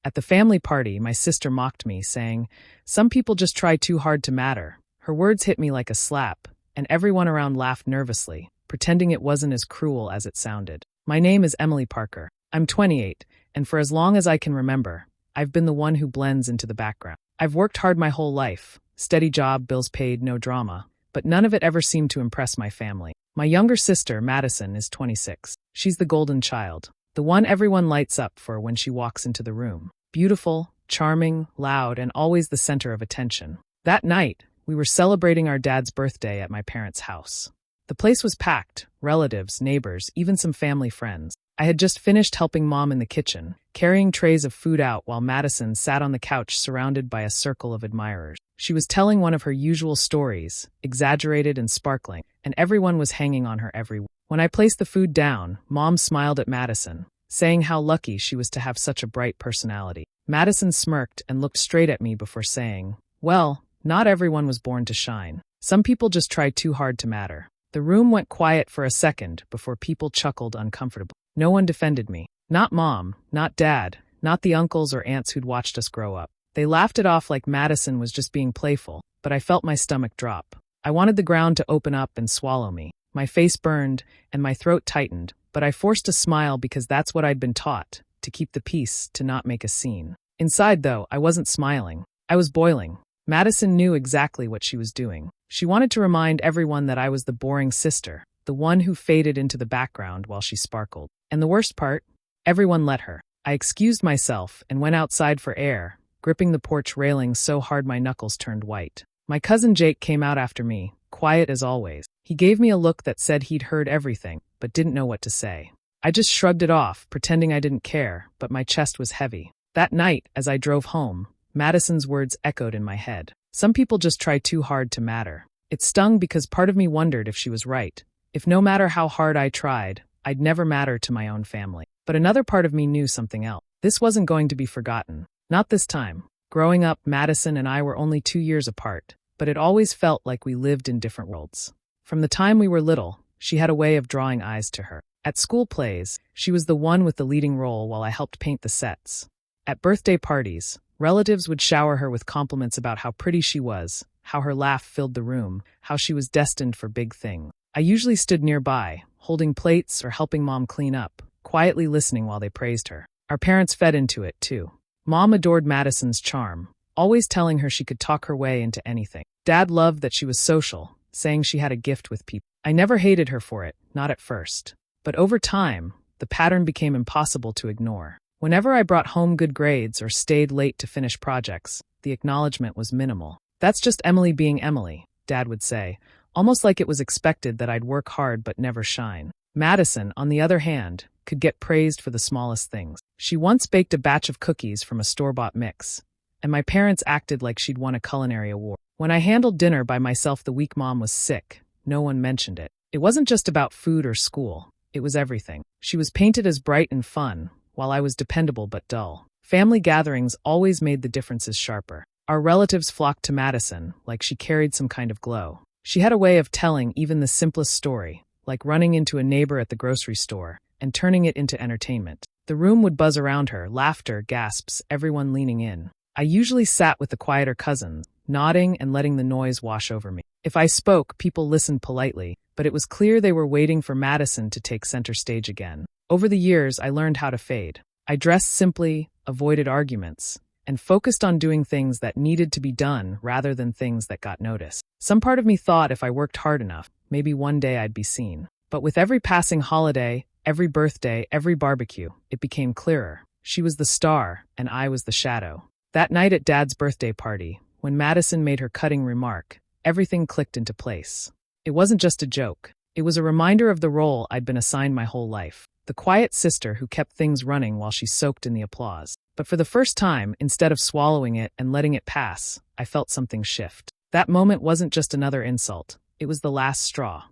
At the family party, my sister mocked me, saying, "Some people just try too hard to matter." Her words hit me like a slap, and everyone around laughed nervously, pretending it wasn't as cruel as it sounded. My name is Emily Parker. I'm 28, and for as long as I can remember, I've been the one who blends into the background. I've worked hard my whole life, steady job, bills paid, no drama, but none of it ever seemed to impress my family. My younger sister, Madison, is 26. She's the golden child, the one everyone lights up for when she walks into the room. Beautiful, charming, loud, and always the center of attention. That night, we were celebrating our dad's birthday at my parents' house. The place was packed, relatives, neighbors, even some family friends. I had just finished helping Mom in the kitchen, carrying trays of food out while Madison sat on the couch surrounded by a circle of admirers. She was telling one of her usual stories, exaggerated and sparkling, and everyone was hanging on her every word. When I placed the food down, Mom smiled at Madison, saying how lucky she was to have such a bright personality. Madison smirked and looked straight at me before saying, "Well, not everyone was born to shine. Some people just try too hard to matter." The room went quiet for a second before people chuckled uncomfortably. No one defended me. Not Mom, not Dad, not the uncles or aunts who'd watched us grow up. They laughed it off like Madison was just being playful, but I felt my stomach drop. I wanted the ground to open up and swallow me. My face burned, and my throat tightened, but I forced a smile because that's what I'd been taught, to keep the peace, to not make a scene. Inside, though, I wasn't smiling. I was boiling. Madison knew exactly what she was doing. She wanted to remind everyone that I was the boring sister, the one who faded into the background while she sparkled. And the worst part? Everyone let her. I excused myself and went outside for air, gripping the porch railing so hard my knuckles turned white. My cousin Jake came out after me, quiet as always. He gave me a look that said he'd heard everything, but didn't know what to say. I just shrugged it off, pretending I didn't care, but my chest was heavy. That night, as I drove home, Madison's words echoed in my head. Some people just try too hard to matter. It stung because part of me wondered if she was right. If no matter how hard I tried, I'd never matter to my own family. But another part of me knew something else. This wasn't going to be forgotten. Not this time. Growing up, Madison and I were only 2 years apart, but it always felt like we lived in different worlds. From the time we were little, she had a way of drawing eyes to her. At school plays, she was the one with the leading role while I helped paint the sets. At birthday parties, relatives would shower her with compliments about how pretty she was, how her laugh filled the room, how she was destined for big things. I usually stood nearby, holding plates or helping Mom clean up, quietly listening while they praised her. Our parents fed into it, too. Mom adored Madison's charm, always telling her she could talk her way into anything. Dad loved that she was social, saying she had a gift with people. I never hated her for it, not at first. But over time, the pattern became impossible to ignore. Whenever I brought home good grades or stayed late to finish projects, the acknowledgement was minimal. "That's just Emily being Emily," Dad would say, almost like it was expected that I'd work hard but never shine. Madison, on the other hand, could get praised for the smallest things. She once baked a batch of cookies from a store-bought mix, and my parents acted like she'd won a culinary award. When I handled dinner by myself the week Mom was sick, no one mentioned it. It wasn't just about food or school. It was everything. She was painted as bright and fun, while I was dependable but dull. Family gatherings always made the differences sharper. Our relatives flocked to Madison, like she carried some kind of glow. She had a way of telling even the simplest story, like running into a neighbor at the grocery store, and turning it into entertainment. The room would buzz around her, laughter, gasps, everyone leaning in. I usually sat with the quieter cousins, nodding and letting the noise wash over me. If I spoke, people listened politely, but it was clear they were waiting for Madison to take center stage again. Over the years, I learned how to fade. I dressed simply, avoided arguments, and focused on doing things that needed to be done rather than things that got noticed. Some part of me thought if I worked hard enough, maybe one day I'd be seen. But with every passing holiday, every birthday, every barbecue, it became clearer. She was the star, and I was the shadow. That night at Dad's birthday party, when Madison made her cutting remark, everything clicked into place. It wasn't just a joke. It was a reminder of the role I'd been assigned my whole life. The quiet sister who kept things running while she soaked in the applause. But for the first time, instead of swallowing it and letting it pass, I felt something shift. That moment wasn't just another insult. It was the last straw.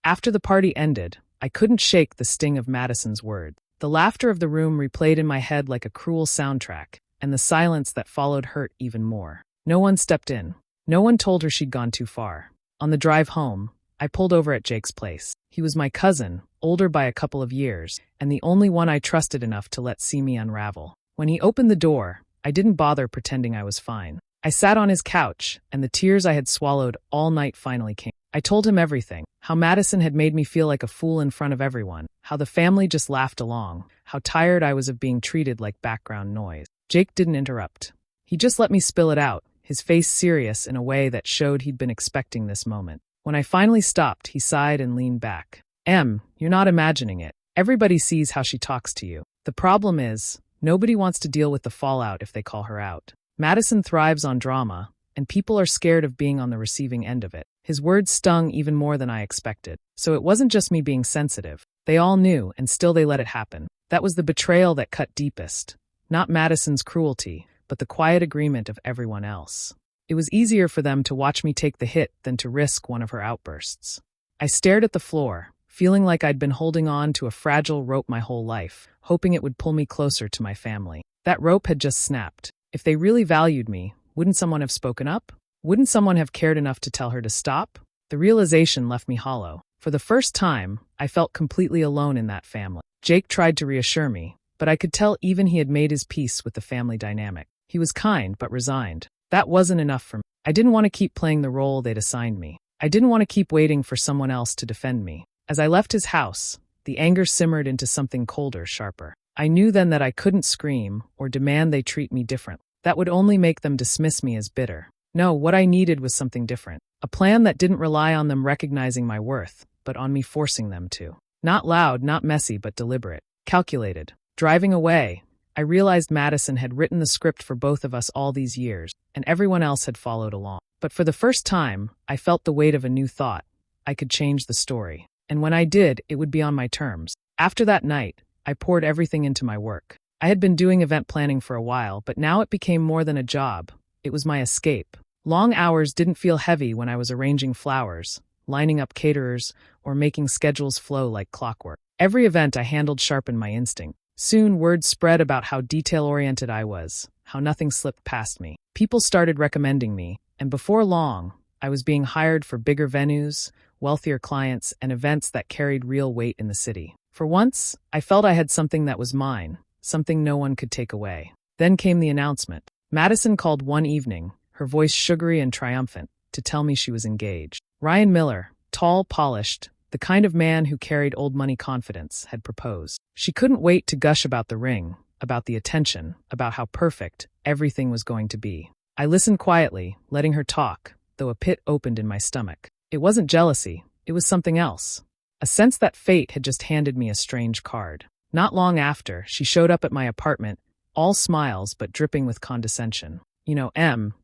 After the party ended, I couldn't shake the sting of Madison's words. The laughter of the room replayed in my head like a cruel soundtrack, and the silence that followed hurt even more. No one stepped in. No one told her she'd gone too far. On the drive home, I pulled over at Jake's place. He was my cousin, older by a couple of years, and the only one I trusted enough to let see me unravel. When he opened the door, I didn't bother pretending I was fine. I sat on his couch, and the tears I had swallowed all night finally came. I told him everything, how Madison had made me feel like a fool in front of everyone, how the family just laughed along, how tired I was of being treated like background noise. Jake didn't interrupt. He just let me spill it out, his face serious in a way that showed he'd been expecting this moment. When I finally stopped, he sighed and leaned back. You're not imagining it. Everybody sees how she talks to you. The problem is, nobody wants to deal with the fallout if they call her out. Madison thrives on drama, and people are scared of being on the receiving end of it. His words stung even more than I expected. So it wasn't just me being sensitive. They all knew, and still they let it happen. That was the betrayal that cut deepest. Not Madison's cruelty, but the quiet agreement of everyone else. It was easier for them to watch me take the hit than to risk one of her outbursts. I stared at the floor, feeling like I'd been holding on to a fragile rope my whole life, hoping it would pull me closer to my family. That rope had just snapped. If they really valued me, wouldn't someone have spoken up? Wouldn't someone have cared enough to tell her to stop? The realization left me hollow. For the first time, I felt completely alone in that family. Jake tried to reassure me, but I could tell even he had made his peace with the family dynamic. He was kind but resigned. That wasn't enough for me. I didn't want to keep playing the role they'd assigned me. I didn't want to keep waiting for someone else to defend me. As I left his house, the anger simmered into something colder, sharper. I knew then that I couldn't scream or demand they treat me different. That would only make them dismiss me as bitter. No, what I needed was something different. A plan that didn't rely on them recognizing my worth, but on me forcing them to. Not loud, not messy, but deliberate. Calculated. Driving away, I realized Madison had written the script for both of us all these years, and everyone else had followed along. But for the first time, I felt the weight of a new thought. I could change the story. And when I did, it would be on my terms. After that night, I poured everything into my work. I had been doing event planning for a while, but now it became more than a job. It was my escape. Long hours didn't feel heavy when I was arranging flowers, lining up caterers, or making schedules flow like clockwork. Every event I handled sharpened my instinct. Soon, word spread about how detail-oriented I was, how nothing slipped past me. People started recommending me, and before long, I was being hired for bigger venues, wealthier clients, and events that carried real weight in the city. For once, I felt I had something that was mine, something no one could take away. Then came the announcement. Madison called one evening, her voice sugary and triumphant, to tell me she was engaged. Ryan Miller, tall, polished, the kind of man who carried old money confidence, had proposed. She couldn't wait to gush about the ring, about the attention, about how perfect everything was going to be. I listened quietly, letting her talk, though a pit opened in my stomach. It wasn't jealousy, it was something else. A sense that fate had just handed me a strange card. Not long after, she showed up at my apartment, all smiles but dripping with condescension.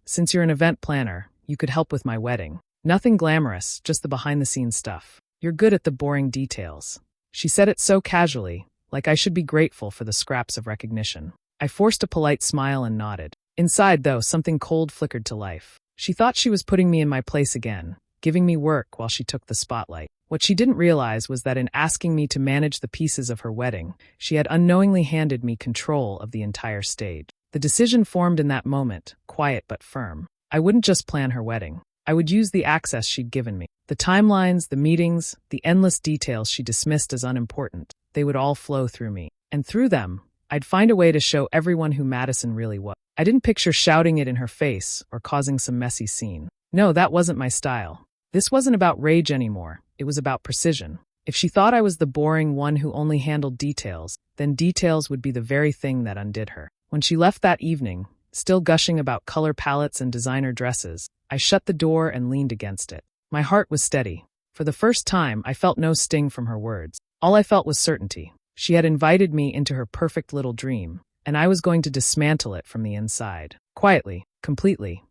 Since you're an event planner, you could help with my wedding. Nothing glamorous, just the behind-the-scenes stuff. You're good at the boring details. She said it so casually, like I should be grateful for the scraps of recognition. I forced a polite smile and nodded. Inside, though, something cold flickered to life. She thought she was putting me in my place again, giving me work while she took the spotlight. What she didn't realize was that in asking me to manage the pieces of her wedding, she had unknowingly handed me control of the entire stage. The decision formed in that moment, quiet but firm. I wouldn't just plan her wedding. I would use the access she'd given me. The timelines, the meetings, the endless details she dismissed as unimportant. They would all flow through me. And through them, I'd find a way to show everyone who Madison really was. I didn't picture shouting it in her face or causing some messy scene. No, that wasn't my style. This wasn't about rage anymore. It was about precision. If she thought I was the boring one who only handled details, then details would be the very thing that undid her. When she left that evening, still gushing about color palettes and designer dresses, I shut the door and leaned against it. My heart was steady. For the first time, I felt no sting from her words. All I felt was certainty. She had invited me into her perfect little dream, and I was going to dismantle it from the inside. Quietly, completely.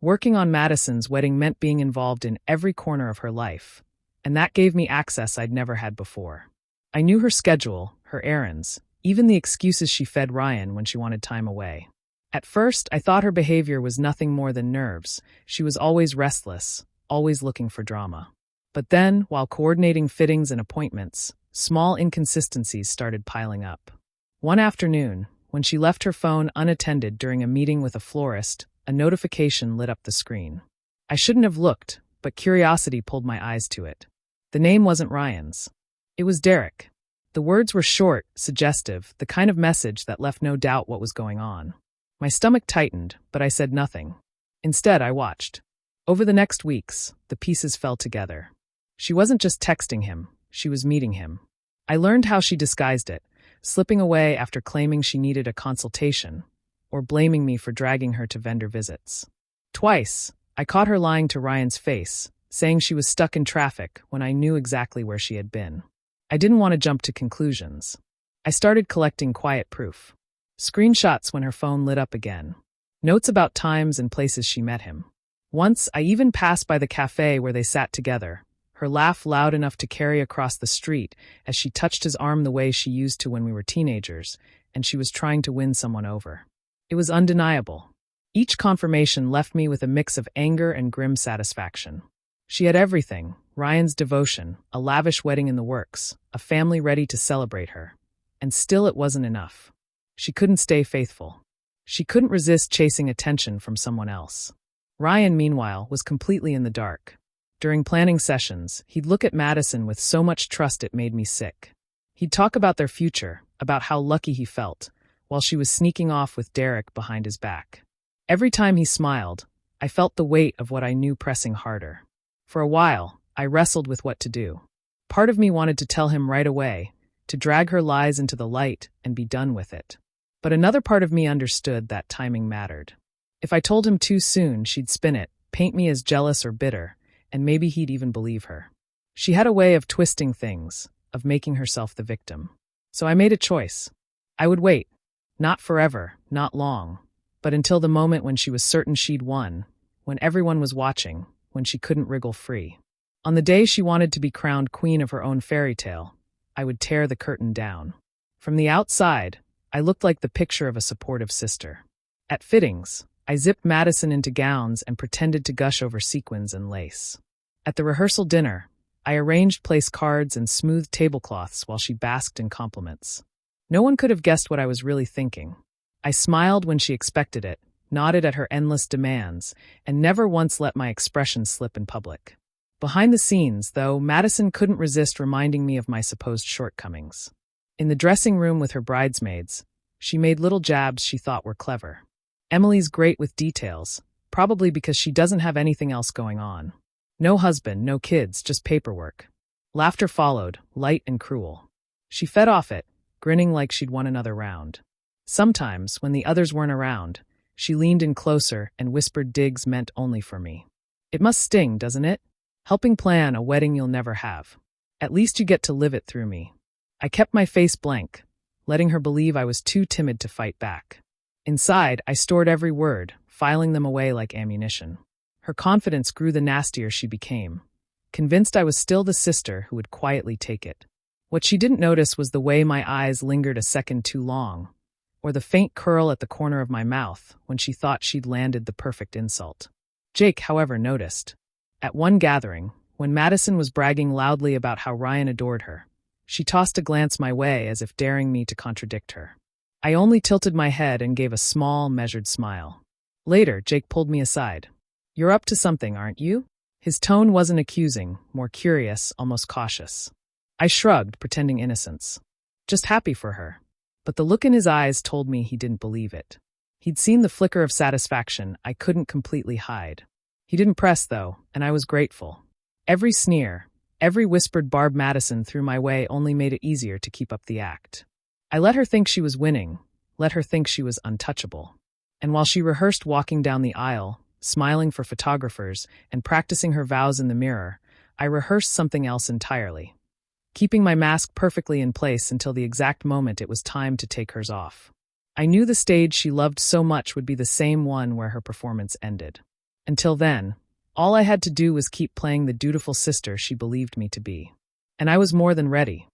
Working on Madison's wedding meant being involved in every corner of her life, and that gave me access I'd never had before. I knew her schedule, her errands, even the excuses she fed Ryan when she wanted time away. At first, I thought her behavior was nothing more than nerves. She was always restless, always looking for drama. But then, while coordinating fittings and appointments, small inconsistencies started piling up. One afternoon, when she left her phone unattended during a meeting with a florist, a notification lit up the screen. I shouldn't have looked, but curiosity pulled my eyes to it. The name wasn't Ryan's. It was Derek. The words were short, suggestive, the kind of message that left no doubt what was going on. My stomach tightened, but I said nothing. Instead, I watched. Over the next weeks, the pieces fell together. She wasn't just texting him, she was meeting him. I learned how she disguised it, slipping away after claiming she needed a consultation, or blaming me for dragging her to vendor visits. Twice, I caught her lying to Ryan's face, saying she was stuck in traffic when I knew exactly where she had been. I didn't want to jump to conclusions. I started collecting quiet proof. Screenshots when her phone lit up again. Notes about times and places she met him. Once, I even passed by the cafe where they sat together, her laugh loud enough to carry across the street as she touched his arm the way she used to when we were teenagers, and she was trying to win someone over. It was undeniable. Each confirmation left me with a mix of anger and grim satisfaction. She had everything: Ryan's devotion, a lavish wedding in the works, a family ready to celebrate her. And still it wasn't enough. She couldn't stay faithful. She couldn't resist chasing attention from someone else. Ryan, meanwhile, was completely in the dark. During planning sessions, he'd look at Madison with so much trust it made me sick. He'd talk about their future, about how lucky he felt, while she was sneaking off with Derek behind his back. Every time he smiled, I felt the weight of what I knew pressing harder. For a while, I wrestled with what to do. Part of me wanted to tell him right away, to drag her lies into the light and be done with it. But another part of me understood that timing mattered. If I told him too soon, she'd spin it, paint me as jealous or bitter, and maybe he'd even believe her. She had a way of twisting things, of making herself the victim. So I made a choice. I would wait. Not forever, not long, but until the moment when she was certain she'd won, when everyone was watching, when she couldn't wriggle free. On the day she wanted to be crowned queen of her own fairy tale, I would tear the curtain down. From the outside, I looked like the picture of a supportive sister. At fittings, I zipped Madison into gowns and pretended to gush over sequins and lace. At the rehearsal dinner, I arranged place cards and smoothed tablecloths while she basked in compliments. No one could have guessed what I was really thinking. I smiled when she expected it, nodded at her endless demands, and never once let my expression slip in public. Behind the scenes, though, Madison couldn't resist reminding me of my supposed shortcomings. In the dressing room with her bridesmaids, she made little jabs she thought were clever. Emily's great with details, probably because she doesn't have anything else going on. No husband, no kids, just paperwork. Laughter followed, light and cruel. She fed off it, grinning like she'd won another round. Sometimes, when the others weren't around, she leaned in closer and whispered digs meant only for me. It must sting, doesn't it? Helping plan a wedding you'll never have. At least you get to live it through me. I kept my face blank, letting her believe I was too timid to fight back. Inside, I stored every word, filing them away like ammunition. Her confidence grew the nastier she became, convinced I was still the sister who would quietly take it. What she didn't notice was the way my eyes lingered a second too long, or the faint curl at the corner of my mouth when she thought she'd landed the perfect insult. Jake, however, noticed. At one gathering, when Madison was bragging loudly about how Ryan adored her, she tossed a glance my way as if daring me to contradict her. I only tilted my head and gave a small, measured smile. Later, Jake pulled me aside. "You're up to something, aren't you?" His tone wasn't accusing, more curious, almost cautious. I shrugged, pretending innocence. Just happy for her. But the look in his eyes told me he didn't believe it. He'd seen the flicker of satisfaction I couldn't completely hide. He didn't press, though, and I was grateful. Every sneer, every whispered barb Madison threw my way only made it easier to keep up the act. I let her think she was winning, let her think she was untouchable. And while she rehearsed walking down the aisle, smiling for photographers, and practicing her vows in the mirror, I rehearsed something else entirely, keeping my mask perfectly in place until the exact moment it was time to take hers off. I knew the stage she loved so much would be the same one where her performance ended. Until then, all I had to do was keep playing the dutiful sister she believed me to be. And I was more than ready.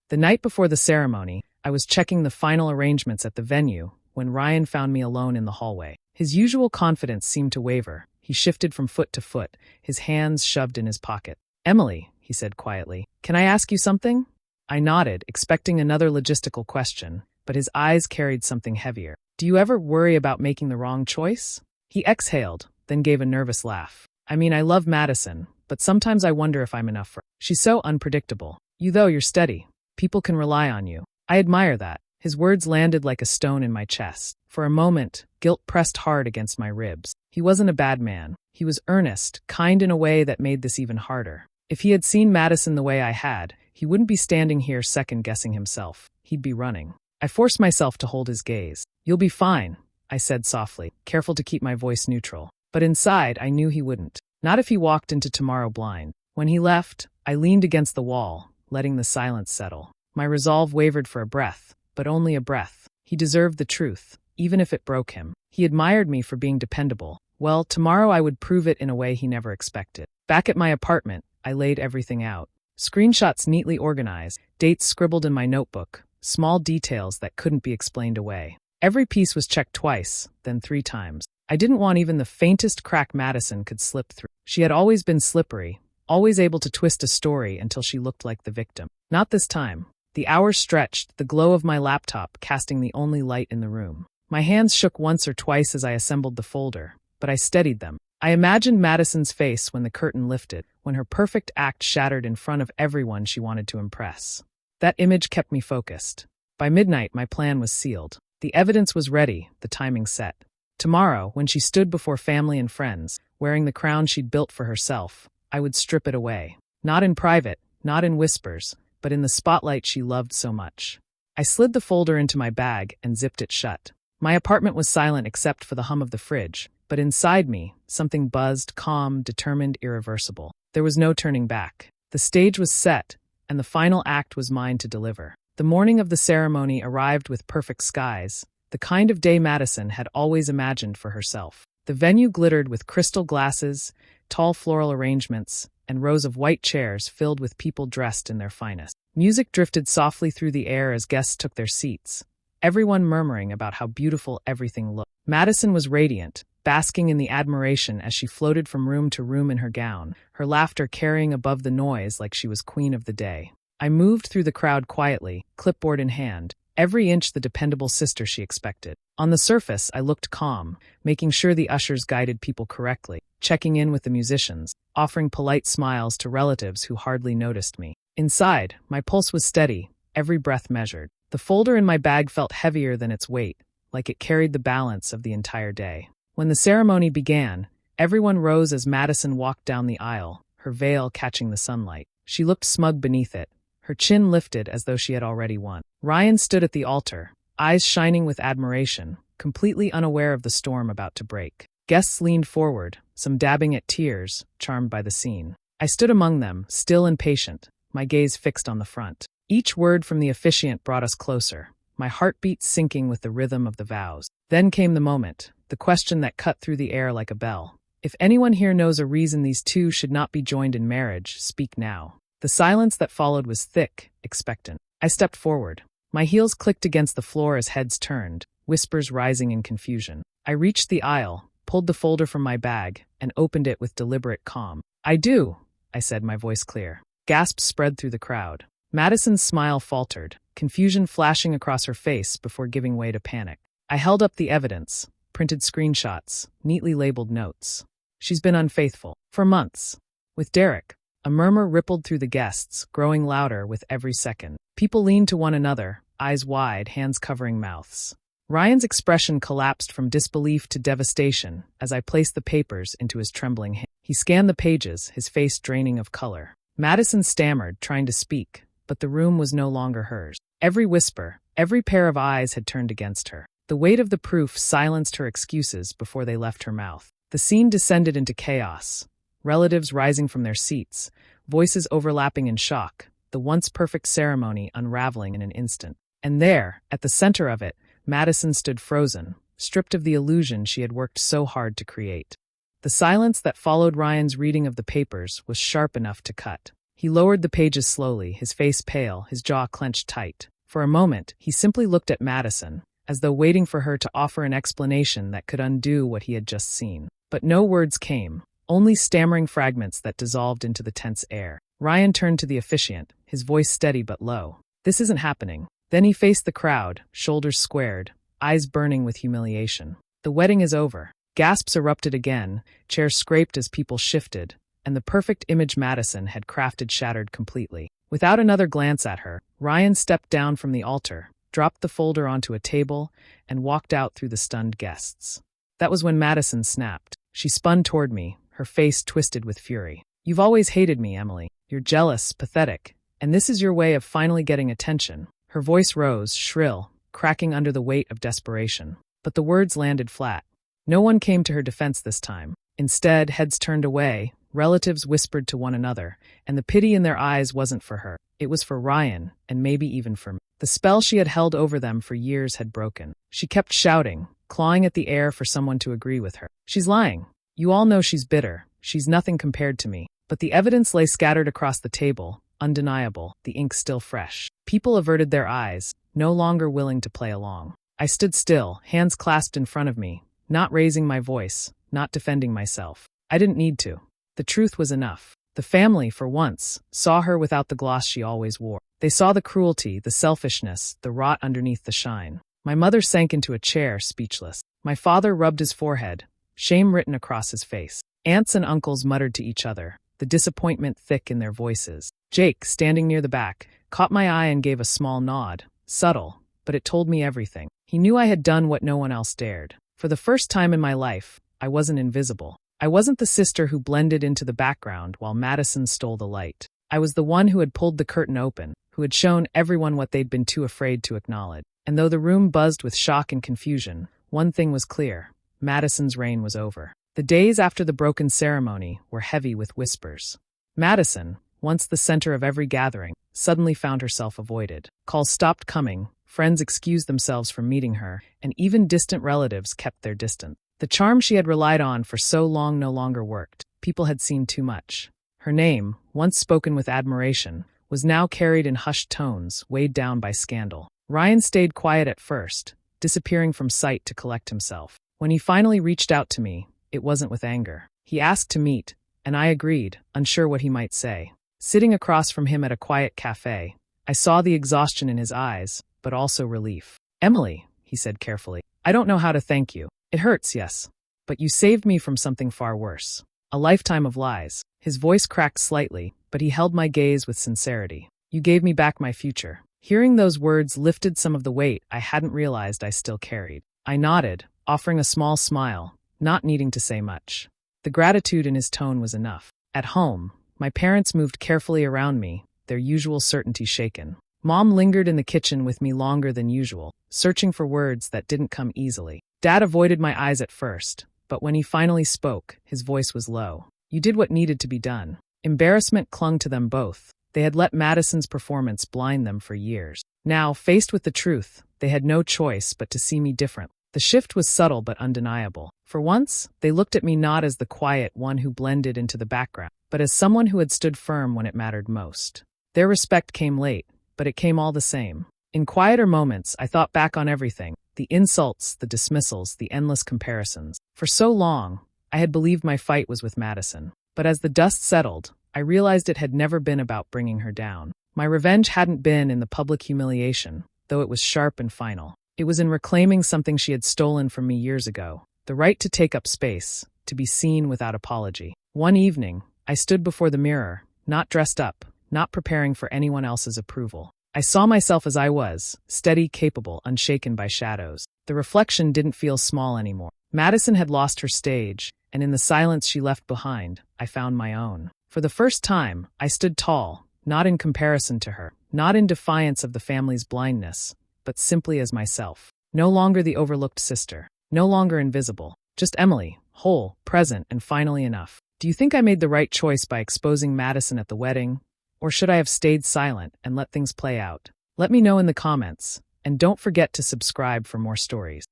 The night before the ceremony, I was checking the final arrangements at the venue when Ryan found me alone in the hallway. His usual confidence seemed to waver. He shifted from foot to foot, his hands shoved in his pocket. "Emily," he said quietly, "can I ask you something?" I nodded, expecting another logistical question, but his eyes carried something heavier. "Do you ever worry about making the wrong choice?" He exhaled, then gave a nervous laugh. "I mean, I love Madison, but sometimes I wonder if I'm enough for her. She's so unpredictable. You though, you're steady." People can rely on you. I admire that. His words landed like a stone in my chest. For a moment, guilt pressed hard against my ribs. He wasn't a bad man. He was earnest, kind in a way that made this even harder. If he had seen Madison the way I had, he wouldn't be standing here second-guessing himself. He'd be running. I forced myself to hold his gaze. "You'll be fine," I said softly, careful to keep my voice neutral. But inside, I knew he wouldn't. Not if he walked into tomorrow blind. When he left, I leaned against the wall, letting the silence settle. My resolve wavered for a breath, but only a breath. He deserved the truth, even if it broke him. He admired me for being dependable. Well, tomorrow I would prove it in a way he never expected. Back at my apartment, I laid everything out. Screenshots neatly organized, dates scribbled in my notebook, small details that couldn't be explained away. Every piece was checked twice, then 3 times. I didn't want even the faintest crack Madison could slip through. She had always been slippery, always able to twist a story until she looked like the victim. Not this time. The hours stretched, the glow of my laptop casting the only light in the room. My hands shook once or twice as I assembled the folder, but I steadied them. I imagined Madison's face when the curtain lifted, when her perfect act shattered in front of everyone she wanted to impress. That image kept me focused. By midnight, my plan was sealed. The evidence was ready, the timing set. Tomorrow, when she stood before family and friends, wearing the crown she'd built for herself, I would strip it away. Not in private, not in whispers, but in the spotlight she loved so much. I slid the folder into my bag and zipped it shut. My apartment was silent except for the hum of the fridge, but inside me, something buzzed, calm, determined, irreversible. There was no turning back. The stage was set, and the final act was mine to deliver. The morning of the ceremony arrived with perfect skies, the kind of day Madison had always imagined for herself. The venue glittered with crystal glasses, tall floral arrangements, and rows of white chairs filled with people dressed in their finest. Music drifted softly through the air as guests took their seats, everyone murmuring about how beautiful everything looked. Madison was radiant, basking in the admiration as she floated from room to room in her gown, her laughter carrying above the noise like she was queen of the day. I moved through the crowd quietly, clipboard in hand, every inch the dependable sister she expected. On the surface, I looked calm, making sure the ushers guided people correctly, checking in with the musicians, offering polite smiles to relatives who hardly noticed me. Inside, my pulse was steady, every breath measured. The folder in my bag felt heavier than its weight, like it carried the balance of the entire day. When the ceremony began, everyone rose as Madison walked down the aisle, her veil catching the sunlight. She looked smug beneath it, her chin lifted as though she had already won. Ryan stood at the altar, eyes shining with admiration, completely unaware of the storm about to break. Guests leaned forward, some dabbing at tears, charmed by the scene. I stood among them, still and patient, my gaze fixed on the front. Each word from the officiant brought us closer, my heartbeat syncing with the rhythm of the vows. Then came the moment, the question that cut through the air like a bell. If anyone here knows a reason these two should not be joined in marriage, speak now. The silence that followed was thick, expectant. I stepped forward. My heels clicked against the floor as heads turned, whispers rising in confusion. I reached the aisle, pulled the folder from my bag, and opened it with deliberate calm. "I do," I said, my voice clear. Gasps spread through the crowd. Madison's smile faltered, confusion flashing across her face before giving way to panic. I held up the evidence, printed screenshots, neatly labeled notes. "She's been unfaithful. For months. With Derek." A murmur rippled through the guests, growing louder with every second. People leaned to one another, eyes wide, hands covering mouths. Ryan's expression collapsed from disbelief to devastation as I placed the papers into his trembling hand. He scanned the pages, his face draining of color. Madison stammered, trying to speak, but the room was no longer hers. Every whisper, every pair of eyes had turned against her. The weight of the proof silenced her excuses before they left her mouth. The scene descended into chaos. Relatives rising from their seats, voices overlapping in shock, the once perfect ceremony unraveling in an instant. And there, at the center of it, Madison stood frozen, stripped of the illusion she had worked so hard to create. The silence that followed Ryan's reading of the papers was sharp enough to cut. He lowered the pages slowly, his face pale, his jaw clenched tight. For a moment, he simply looked at Madison, as though waiting for her to offer an explanation that could undo what he had just seen. But no words came. Only stammering fragments that dissolved into the tense air. Ryan turned to the officiant, his voice steady but low. "This isn't happening." Then he faced the crowd, shoulders squared, eyes burning with humiliation. "The wedding is over." Gasps erupted again, chairs scraped as people shifted, and the perfect image Madison had crafted shattered completely. Without another glance at her, Ryan stepped down from the altar, dropped the folder onto a table, and walked out through the stunned guests. That was when Madison snapped. She spun toward me, her face twisted with fury. "You've always hated me, Emily. You're jealous, pathetic. And this is your way of finally getting attention." Her voice rose, shrill, cracking under the weight of desperation. But the words landed flat. No one came to her defense this time. Instead, heads turned away, relatives whispered to one another, and the pity in their eyes wasn't for her. It was for Ryan, and maybe even for me. The spell she had held over them for years had broken. She kept shouting, clawing at the air for someone to agree with her. "She's lying. You all know she's bitter. She's nothing compared to me." But the evidence lay scattered across the table, undeniable, the ink still fresh. People averted their eyes, no longer willing to play along. I stood still, hands clasped in front of me, not raising my voice, not defending myself. I didn't need to. The truth was enough. The family, for once, saw her without the gloss she always wore. They saw the cruelty, the selfishness, the rot underneath the shine. My mother sank into a chair, speechless. My father rubbed his forehead, shame written across his face. Aunts and uncles muttered to each other, the disappointment thick in their voices. Jake, standing near the back, caught my eye and gave a small nod, subtle, but it told me everything. He knew I had done what no one else dared. For the first time in my life, I wasn't invisible. I wasn't the sister who blended into the background while Madison stole the light. I was the one who had pulled the curtain open, who had shown everyone what they'd been too afraid to acknowledge. And though the room buzzed with shock and confusion, one thing was clear: Madison's reign was over. The days after the broken ceremony were heavy with whispers. Madison, once the center of every gathering, suddenly found herself avoided. Calls stopped coming, friends excused themselves from meeting her, and even distant relatives kept their distance. The charm she had relied on for so long no longer worked. People had seen too much. Her name, once spoken with admiration, was now carried in hushed tones, weighed down by scandal. Ryan stayed quiet at first, disappearing from sight to collect himself. When he finally reached out to me, it wasn't with anger. He asked to meet, and I agreed, unsure what he might say. Sitting across from him at a quiet cafe, I saw the exhaustion in his eyes, but also relief. "Emily," he said carefully, "I don't know how to thank you. It hurts, yes. But you saved me from something far worse. A lifetime of lies." His voice cracked slightly, but he held my gaze with sincerity. "You gave me back my future." Hearing those words lifted some of the weight I hadn't realized I still carried. I nodded, offering a small smile, not needing to say much. The gratitude in his tone was enough. At home, my parents moved carefully around me, their usual certainty shaken. Mom lingered in the kitchen with me longer than usual, searching for words that didn't come easily. Dad avoided my eyes at first, but when he finally spoke, his voice was low. "You did what needed to be done." Embarrassment clung to them both. They had let Madison's performance blind them for years. Now, faced with the truth, they had no choice but to see me different. The shift was subtle but undeniable. For once, they looked at me not as the quiet one who blended into the background, but as someone who had stood firm when it mattered most. Their respect came late, but it came all the same. In quieter moments, I thought back on everything: the insults, the dismissals, the endless comparisons. For so long, I had believed my fight was with Madison. But as the dust settled, I realized it had never been about bringing her down. My revenge hadn't been in the public humiliation, though it was sharp and final. It was in reclaiming something she had stolen from me years ago: the right to take up space, to be seen without apology. One evening, I stood before the mirror, not dressed up, not preparing for anyone else's approval. I saw myself as I was, steady, capable, unshaken by shadows. The reflection didn't feel small anymore. Madison had lost her stage, and in the silence she left behind, I found my own. For the first time, I stood tall, not in comparison to her, not in defiance of the family's blindness, but simply as myself. No longer the overlooked sister, no longer invisible, just Emily, whole, present, and finally enough. Do you think I made the right choice by exposing Madison at the wedding? Or should I have stayed silent and let things play out? Let me know in the comments, and don't forget to subscribe for more stories.